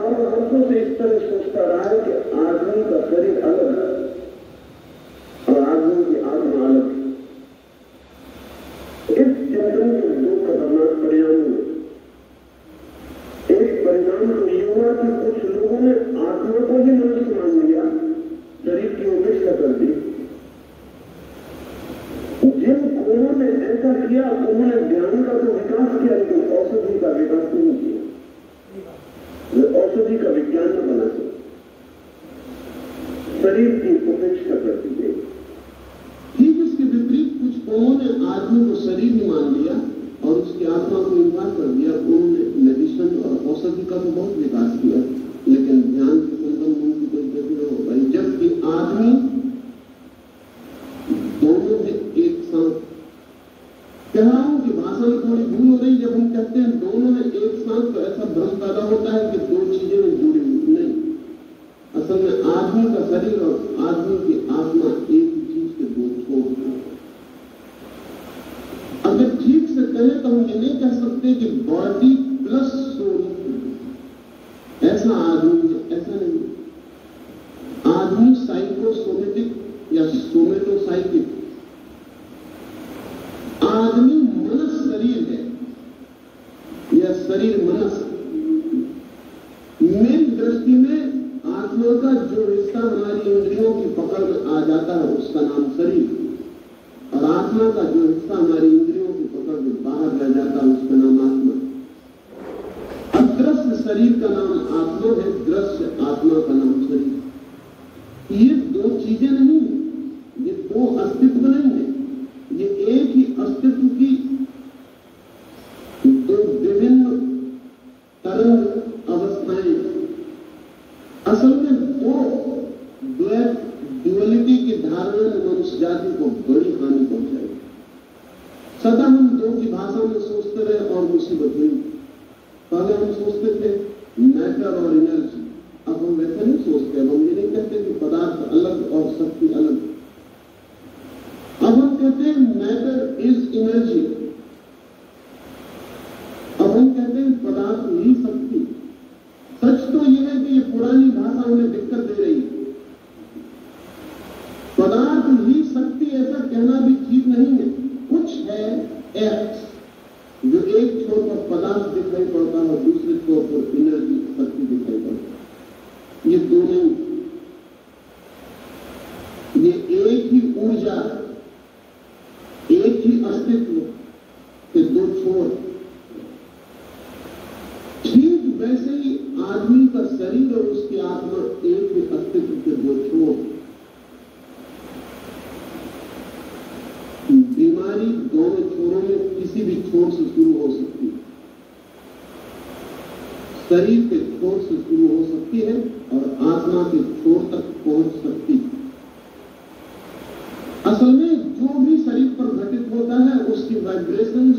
हजारों वर्षों से इस तरह सोचता रहा है कि आदमी का शरीर अलग है और आदमी की आत्मा अलग है। इस चिंतन के दो खतरनाक परिणाम हुए। एक परिणाम तो ये हुआ कि कुछ लोगों ने आत्मा को ही मनुष्य मान लिया, शरीर की उपेक्षा कर दी। जिन कोनों ने ऐसा किया उन्होंने ज्ञान का तो विकास किया, लेकिन औषधि का विकास नहीं किया। वे औषधि का विज्ञान न बना सके, शरीर की उपेक्षा कर दी गई। ठीक इसके विपरीत कुछ कोनों ने आदमी को शरीर ही मान लिया और उसकी आत्मा को इनकार कर दिया। उन्होंने मेडिसिन और औषधि का तो बहुत विकास किया, लेकिन ध्यान के संबंध में उनकी कोई गति न हो पाई। जबकि आदमी दोनों में एक साथ, कह रहा हूं कि भाषा में थोड़ी भूल हो रही। जब हम कहते हैं दोनों में एक साथ, तो ऐसा भ्रम पैदा होता है कि दो चीजें जुड़ी हुई नहीं। असल में आदमी का शरीर और आदमी की आत्मा एक ही चीज के दो छोर हैं। अगर ठीक से कहें तो हम ये नहीं कह सकते कि बॉडी प्लस सोल ऐसा आदमी है, ऐसा नहीं। आदमी साइकोसोमेटिक या सोमेटोसाइकिक, आदमी मनस शरीर है या शरीर मनस। मेन दृष्टि में आत्मा का जो हिस्सा हमारी इंद्रियों की पकड़ में आ जाता है उसका नाम शरीर, और आत्मा का जो हिस्सा हमारी इंद्रियों की पकड़ में बाहर रह जाता है उसका नाम आत्मा। अदृश्य शरीर का नाम आत्मा है, दृश्य आत्मा का नाम शरीर। ये दो चीजें नहीं, ये दो अस्तित्व नहीं है, ये एक ही अस्तित्व की दो विभिन्न तरंग अवस्थाएं। असल में दो ड्युअलिटी की धारणा ने मनुष्य जाति को बड़ी हानि पहुंचाई। सदा हम दो की भाषा में सोचते रहे और मुसीबत हुई। पहले हम सोचते थे मैटर और एनर्जी, अब हम वैसे नहीं सोचते। अब हम ये नहीं कहते कि पदार्थ अलग और शक्ति अलग। अब हम कहते हैं मैटर इज एनर्जी। अब हम कहते हैं पदार्थ ही शक्ति। सच तो यह है कि ये पुरानी भाषा उन्हें दिक्कत दे रही है। पदार्थ ही शक्ति ऐसा कहना भी ठीक नहीं है। कुछ है एक्स जो एक छोर पर पदार्थ दिखाई पड़ता है और दूसरे छोर पर एनर्जी शक्ति दिखाई पड़ती है। ये दो नहीं, ये एक ही ऊर्जा, एक ही अस्तित्व के दो छोर। ठीक वैसे ही आदमी का शरीर और उसकी आत्मा एक ही अस्तित्व के दो छोर। बीमारी दोनों छोरों में किसी भी छोर से शुरू हो सकती है, शरीर के छोर से शुरू हो सकती है और आत्मा के छोर तक पहुंच सकती है। असल में जो भी शरीर पर घटित होता है उसकी वाइब्रेशंस